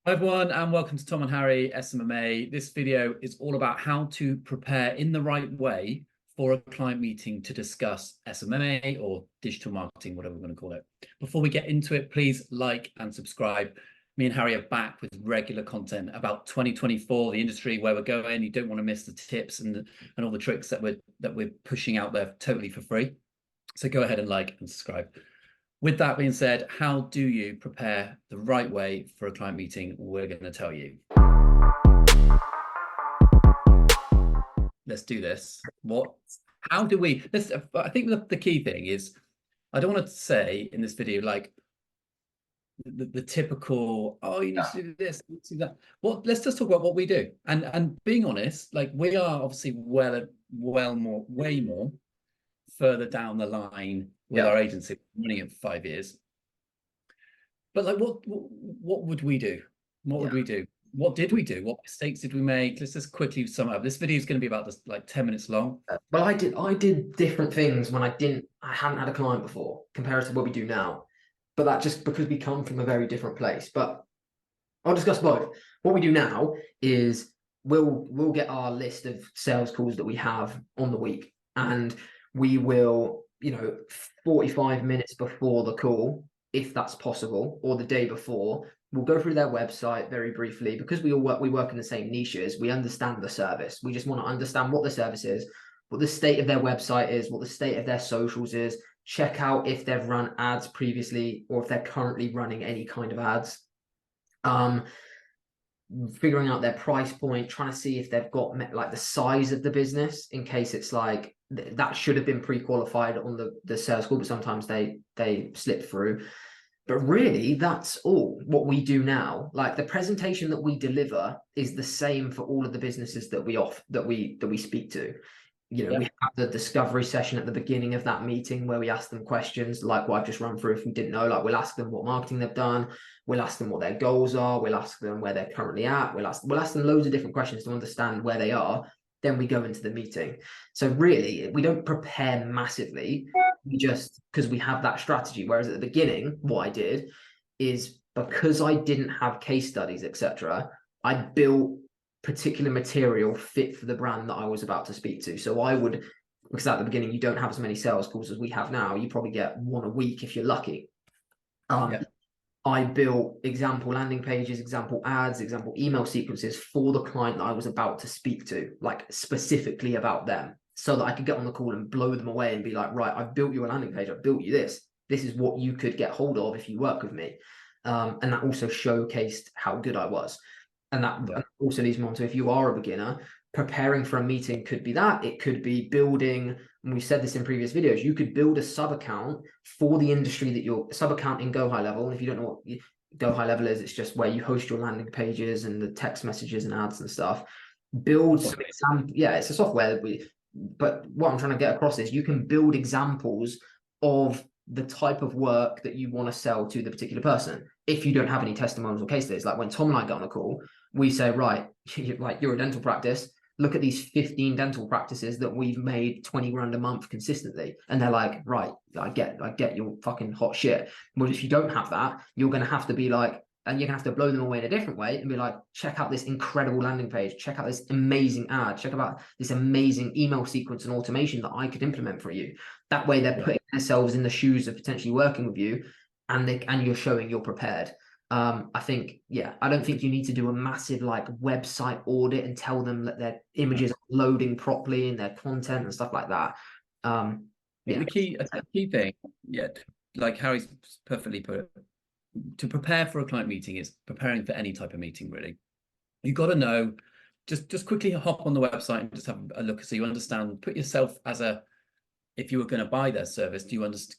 Hi everyone, and welcome to Tom and Harry SMMA. This video is all about how to prepare in the right way for a client meeting to discuss SMMA or digital marketing, whatever we're going to call it. Before we get into it, please like and subscribe. Me and Harry are back with regular content about 2024, the industry, where we're going. You don't want to miss the tips and all the tricks that we're pushing out there totally for free. So go ahead and like and subscribe. With that being said, how do you prepare the right way for a client meeting? We're going to tell you. Let's do this. How do we, I think the key thing is, I don't want to say in this video, like the typical, oh, you need to do this, you need to do that. Let's just talk about what we do. And being honest, like we are obviously way more further down the line with our agency, running it for 5 years. But like, what would we do? What would we do? What did we do? What mistakes did we make? Let's just quickly sum up. This video is going to be about this, like 10 minutes long. Well, I did different things when I hadn't had a client before compared to what we do now. But that just because we come from a very different place. But I'll discuss both. What we do now is we'll get our list of sales calls that we have on the week, and we will, 45 minutes before the call, if that's possible, or the day before, we'll go through their website very briefly. Because we work in the same niches, we understand the service. We just want to understand what the service is, what the state of their website is, what the state of their socials is, check out if they've run ads previously or if they're currently running any kind of ads. Figuring out their price point, trying to see if they've got like the size of the business, in case it's like that should have been pre-qualified on the sales call, but sometimes they slip through. But really, that's all what we do now. Like the presentation that we deliver is the same for all of the businesses that we speak to. We have the discovery session at the beginning of that meeting where we ask them questions like what I've just run through. If we didn't know, like we'll ask them what marketing they've done. We'll ask them what their goals are. We'll ask them where they're currently at. We'll ask them loads of different questions to understand where they are. Then we go into the meeting. So really, we don't prepare massively. We just, because we have that strategy. Whereas at the beginning, what I did is, because I didn't have case studies, etc., I built particular material fit for the brand that I was about to speak to. So I would, because at the beginning you don't have as many sales calls as we have now, you probably get one a week if you're lucky. I built example landing pages, example ads, example email sequences for the client that I was about to speak to, like specifically about them, so that I could get on the call and blow them away and be like, right, I've built you a landing page, I've built you this is what you could get hold of if you work with me. And that also showcased how good I was. And that also leads me on to, if you are a beginner, preparing for a meeting could be that. It could be building, and we said this in previous videos, you could build a sub account for the industry that you're sub account in Go High Level. And if you don't know what Go High Level is, it's just where you host your landing pages and the text messages and ads and stuff. Build some example. Yeah, it's a software. But what I'm trying to get across is you can build examples of the type of work that you want to sell to the particular person. If you don't have any testimonials or case studies, like when Tom and I get on a call, we say, right, like you're a dental practice, look at these 15 dental practices that we've made 20 grand a month consistently. And they're like, right, I get your fucking hot shit. But if you don't have that, you're going to have to be like, and you're going to have to blow them away in a different way and be like, check out this incredible landing page, check out this amazing ad, check out this amazing email sequence and automation that I could implement for you. That way they're putting themselves in the shoes of potentially working with you, and you're showing you're prepared. I think, I don't think you need to do a massive like website audit and tell them that their images are loading properly and their content and stuff like that. The key thing, like Harry's perfectly put it, to prepare for a client meeting is preparing for any type of meeting, really. You've got to know, just quickly hop on the website and just have a look so you understand, put yourself as if you were going to buy their service,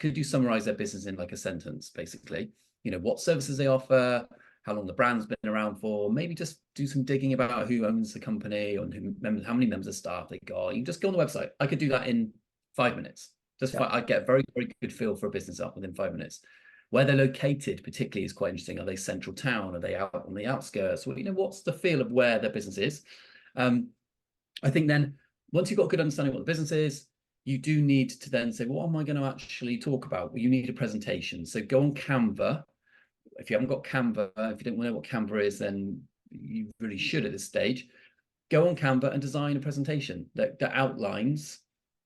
could you summarize their business in like a sentence, basically? What services they offer, how long the brand's been around for, maybe just do some digging about who owns the company or how many members of staff they got. You just go on the website. I could do that in 5 minutes. I'd get a very, very good feel for a business up within 5 minutes. Where they're located, particularly, is quite interesting. Are they central town? Are they out on the outskirts? Well, what's the feel of where their business is? I think then once you've got a good understanding of what the business is, you do need to then say, what am I going to actually talk about? Well, you need a presentation. So go on Canva. if you haven't got Canva, if you don't know what Canva is, then you really should at this stage. Go on Canva and design a presentation that outlines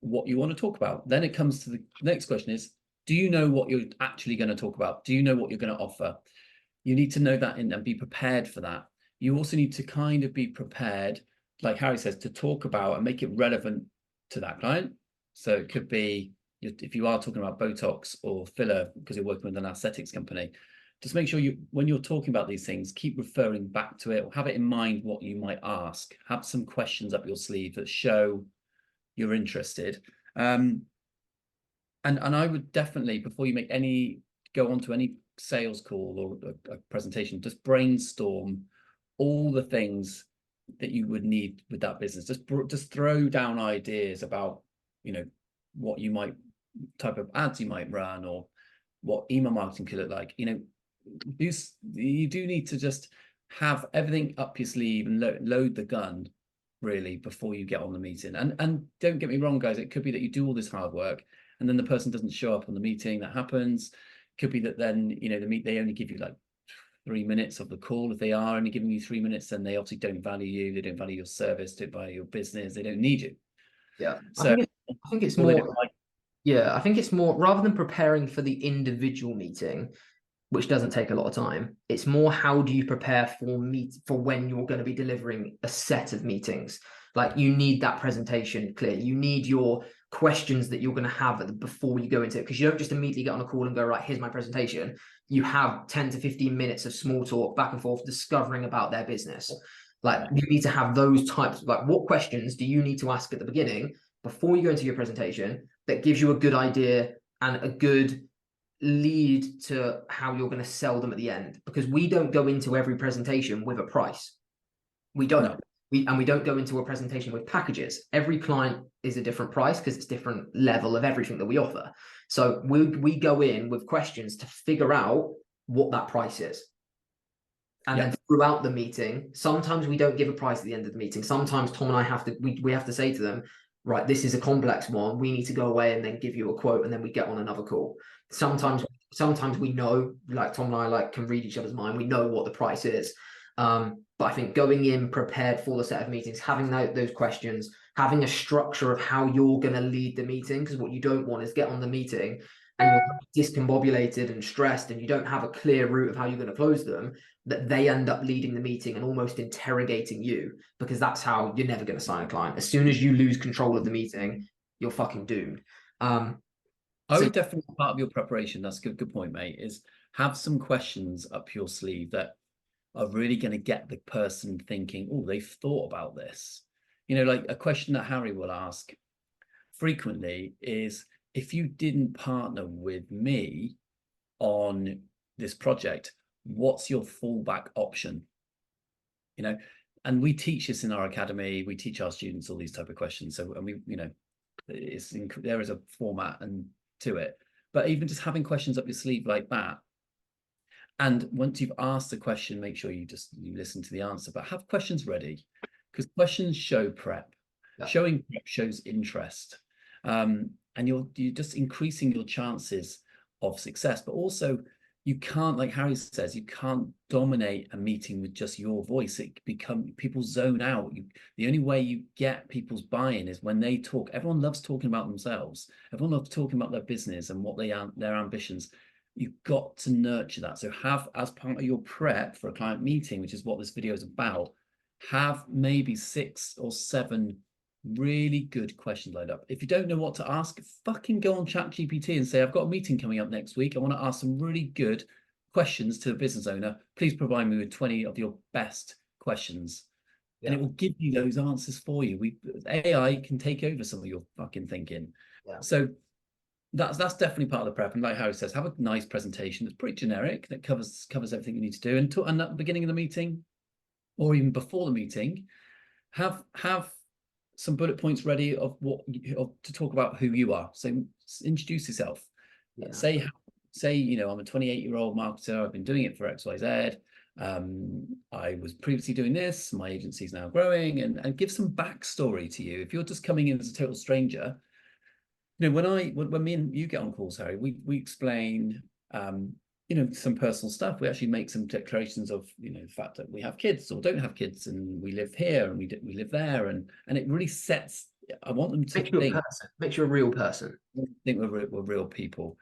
what you want to talk about. Then it comes to the next question is, do you know what you're actually going to talk about? Do you know what you're going to offer? You need to know that and be prepared for that. You also need to kind of be prepared, like Harry says, to talk about and make it relevant to that client. So it could be, if you are talking about Botox or filler because you're working with an aesthetics company, just make sure when you're talking about these things, keep referring back to it, or have it in mind what you might ask. Have some questions up your sleeve that show you're interested. And I would definitely, before you go on to any sales call or a presentation, just brainstorm all the things that you would need with that business. Just throw down ideas about, what type of ads you might run, or what email marketing could look like. You do need to just have everything up your sleeve and load the gun really before you get on the meeting. And don't get me wrong, guys, it could be that you do all this hard work and then the person doesn't show up on the meeting. That happens. Could be that then they only give you like 3 minutes of the call. If they are only giving you 3 minutes, then they obviously don't value you, they don't value your service, don't value your business, they don't need you. Yeah, so I think it's more, yeah, I think it's more, rather than preparing for the individual meeting, which doesn't take a lot of time, it's more, how do you prepare for when you're going to be delivering a set of meetings? Like, you need that presentation clear, you need your questions that you're going to have before you go into it, because you don't just immediately get on a call and go, right, here's my presentation. You have 10 to 15 minutes of small talk back and forth, discovering about their business. Like, you need to have those types, like, what questions do you need to ask at the beginning before you go into your presentation that gives you a good idea and a good lead to how you're going to sell them at the end? Because we don't go into every presentation with a price. We don't. No. We don't go into a presentation with packages. Every client is a different price because it's different level of everything that we offer. So we go in with questions to figure out what that price is. And then throughout the meeting, sometimes we don't give a price at the end of the meeting. Sometimes Tom and I we have to say to them, right, this is a complex one. We need to go away and then give you a quote, and then we get on another call. Sometimes we know, like Tom and I can read each other's mind. We know what the price is. But I think going in prepared for the set of meetings, having those questions, having a structure of how you're going to lead the meeting, because what you don't want is get on the meeting and you're discombobulated and stressed and you don't have a clear route of how you're going to close them, that they end up leading the meeting and almost interrogating you, because that's how you're never going to sign a client. As soon as you lose control of the meeting, you're fucking doomed. I would definitely, part of your preparation, that's a good point, mate, is have some questions up your sleeve that are really going to get the person thinking, oh, they've thought about this. Like a question that Harry will ask frequently is, if you didn't partner with me on this project, what's your fallback option? And we teach this in our academy. We teach our students all these type of questions. So, and we, there is a format and to it, but even just having questions up your sleeve like that. And once you've asked the question, make sure you listen to the answer, but have questions ready, because questions show prep. Yeah. Showing prep shows interest. And you're just increasing your chances of success. But also, you can't, like Harry says, you can't dominate a meeting with just your voice. People zone out. The only way you get people's buy-in is when they talk. Everyone loves talking about themselves. Everyone loves talking about their business and what their ambitions. You've got to nurture that. So have, as part of your prep for a client meeting, which is what this video is about, have maybe 6 or 7 really good questions lined up. If you don't know what to ask, fucking go on ChatGPT and say, I've got a meeting coming up next week. I want to ask some really good questions to the business owner. Please provide me with 20 of your best questions. Yeah. And it will give you those answers for you. AI can take over some of your fucking thinking. Yeah. So that's definitely part of the prep. And like Harry says, have a nice presentation that's pretty generic, that covers everything you need to do. And at the beginning of the meeting, or even before the meeting, have some bullet points ready of to talk about who you are. So introduce yourself. Yeah. Say, I'm a 28-year-old marketer. I've been doing it for XYZ. I was previously doing this. My agency is now growing, and give some backstory to you. If you're just coming in as a total stranger, when me and you get on calls, Harry, we explain some personal stuff. We actually make some declarations of, the fact that we have kids or don't have kids, and we live here and we live there, and it really sets. I want them to makes you a real person. Think we're real people,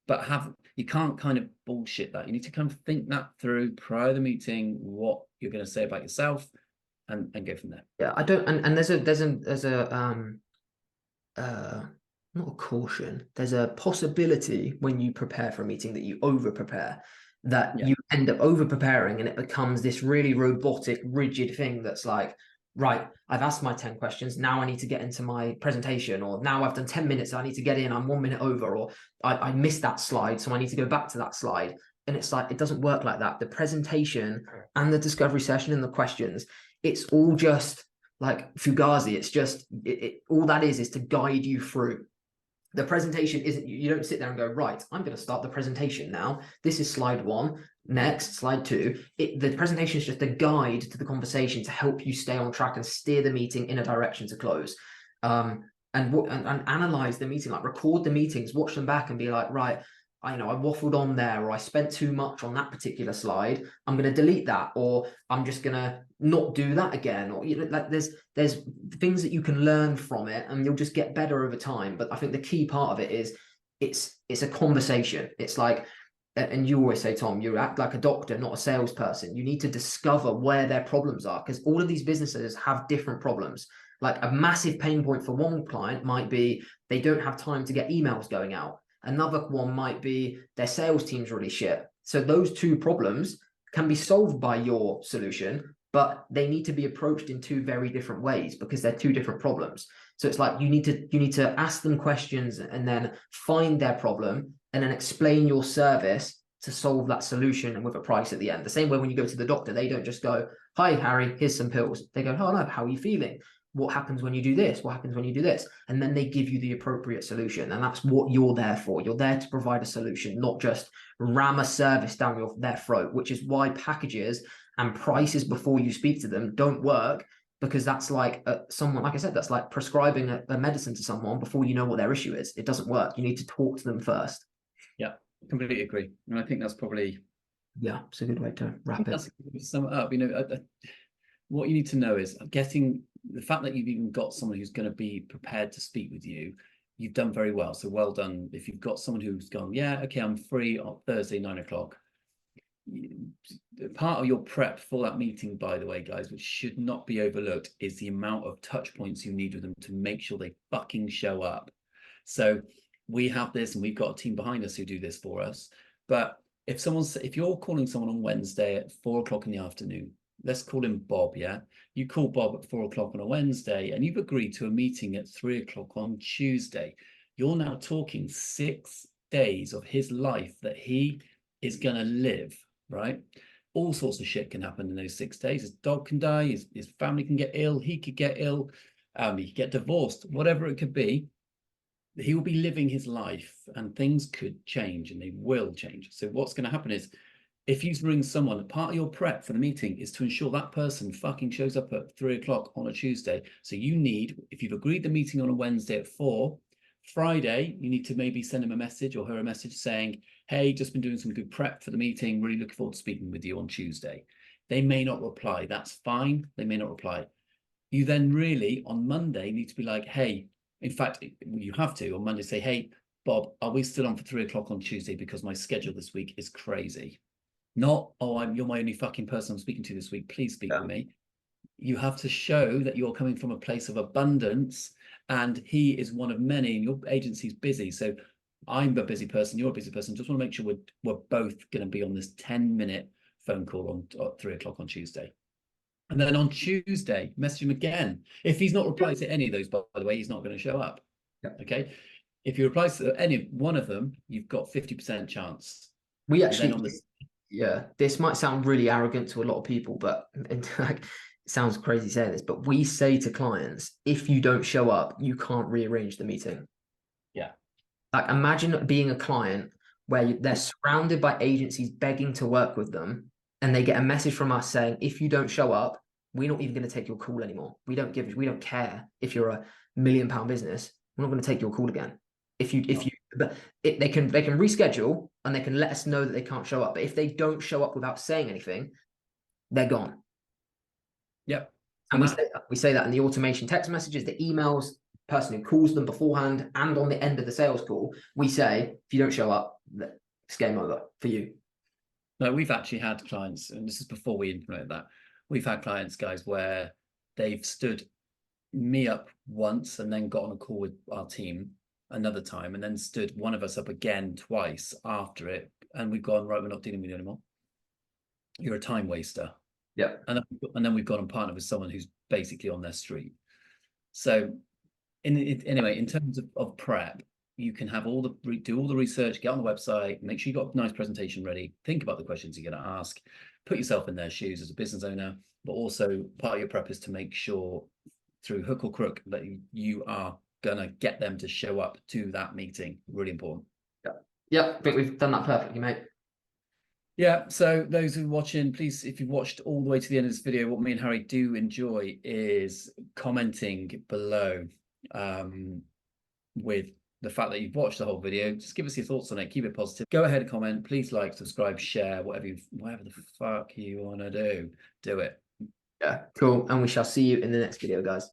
but you can't kind of bullshit that. You need to kind of think that through prior to the meeting, what you're going to say about yourself, and go from there. Yeah, I don't. And there's a not a caution. There's a possibility when you prepare for a meeting that you over prepare, that you end up over preparing and it becomes this really robotic, rigid thing that's like, right, I've asked my 10 questions. Now I need to get into my presentation, or now I've done 10 minutes. I need to get in. I'm 1 minute over, or I missed that slide. So I need to go back to that slide. And it's like, it doesn't work like that. The presentation and the discovery session and the questions, it's all just like Fugazi. It's just, all that is to guide you through. The presentation isn't, you don't sit there and go, right, I'm going to start the presentation now. This is slide 1, next, slide 2. The presentation is just a guide to the conversation to help you stay on track and steer the meeting in a direction to close. And analyze the meeting, like record the meetings, watch them back and be like, right, I waffled on there, or I spent too much on that particular slide. I'm going to delete that, or I'm just going to not do that again. Or, like there's things that you can learn from it, and you'll just get better over time. But I think the key part of it is it's a conversation. It's like, and you always say, Tom, you act like a doctor, not a salesperson. You need to discover where their problems are, because all of these businesses have different problems. Like a massive pain point for one client might be they don't have time to get emails going out. Another one might be their sales team's really shit. So those two problems can be solved by your solution, but they need to be approached in 2 very different ways because they're 2 different problems. So it's like you need to ask them questions and then find their problem and then explain your service to solve that solution, and with a price at the end. The same way when you go to the doctor, they don't just go, hi, Harry, here's some pills. They go, oh no, how are you feeling? What happens when you do this? What happens when you do this? And then they give you the appropriate solution. And that's what you're there for. You're there to provide a solution, not just ram a service down their throat, which is why packages and prices before you speak to them don't work, because that's like someone, like I said, that's like prescribing a medicine to someone before you know what their issue is. It doesn't work. You need to talk to them first. Yeah, completely agree. And I think that's probably... Yeah, it's a good way to wrap it. To sum it up, what you need to know is getting the fact that you've even got someone who's going to be prepared to speak with you. You've done very well. So well done. If you've got someone who's gone, yeah, okay, I'm free on Thursday, 9 o'clock. Part of your prep for that meeting, by the way, guys, which should not be overlooked, is the amount of touch points you need with them to make sure they fucking show up. So we have this, and we've got a team behind us who do this for us. But if you're calling someone on Wednesday at 4 o'clock in the afternoon, let's call him Bob, yeah? You call Bob at 4 o'clock on a Wednesday, and you've agreed to a meeting at 3 o'clock on Tuesday. You're now talking 6 days of his life that he is going to live, right? All sorts of shit can happen in those 6 days. His dog can die, his family can get ill, he could get ill, he could get divorced, whatever it could be. He will be living his life, and things could change, and they will change. So what's going to happen is, if you ring someone, part of your prep for the meeting is to ensure that person fucking shows up at 3 o'clock on a Tuesday. So you need, if you've agreed the meeting on a Wednesday at 4, Friday, you need to maybe send him a message or her a message saying, hey, just been doing some good prep for the meeting. Really looking forward to speaking with you on Tuesday. They may not reply. That's fine. They may not reply. You then really, on Monday, need to be like, hey, in fact, you have to on Monday say, hey, Bob, are we still on for 3 o'clock on Tuesday? Because my schedule this week is crazy. Not, oh, you're my only fucking person I'm speaking to this week. Please speak with me. You have to show that you're coming from a place of abundance, and he is one of many, and your agency's busy. So I'm a busy person, you're a busy person. Just want to make sure we're both going to be on this 10-minute phone call on 3 o'clock on Tuesday. And then on Tuesday, message him again. If he's not replied to any of those, by the way, he's not going to show up. Yeah. Okay. If you reply to any one of them, you've got 50% chance. We actually... Yeah, this might sound really arrogant to a lot of people, but like, it sounds crazy saying this, but we say to clients, if you don't show up, you can't rearrange the meeting. Yeah. Like, imagine being a client where they're surrounded by agencies begging to work with them, and they get a message from us saying, if you don't show up, we're not even going to take your call anymore. We don't care if you're £1 million business. We're not going to take your call again. If you But they can reschedule and they can let us know that they can't show up. But if they don't show up without saying anything, they're gone. Yep. And we say that in the automation text messages, the emails, person who calls them beforehand, and on the end of the sales call, we say, if you don't show up, it's game over for you. No, we've actually had clients, and this is before we implement that. We've had clients, guys, where they've stood me up once and then got on a call with our team another time, and then stood one of us up again twice after it. And we've gone, right, we're not dealing with you anymore. You're a time waster. Yeah. And then we've gone and partnered with someone who's basically on their street. So anyway, in terms of prep, you can have do all the research, get on the website, make sure you got a nice presentation ready, think about the questions you're going to ask, put yourself in their shoes as a business owner, but also part of your prep is to make sure through hook or crook that you are going to get them to show up to that meeting. Really important. Yeah, I think we've done that perfectly, mate. Yeah, so those who are watching, please, if you've watched all the way to the end of this video, what me and Harry do enjoy is commenting below with the fact that you've watched the whole video. Just give us your thoughts on it, keep it positive. Go ahead and comment, please like, subscribe, share, whatever the fuck you want to do it. Yeah, cool. And we shall see you in the next video, guys.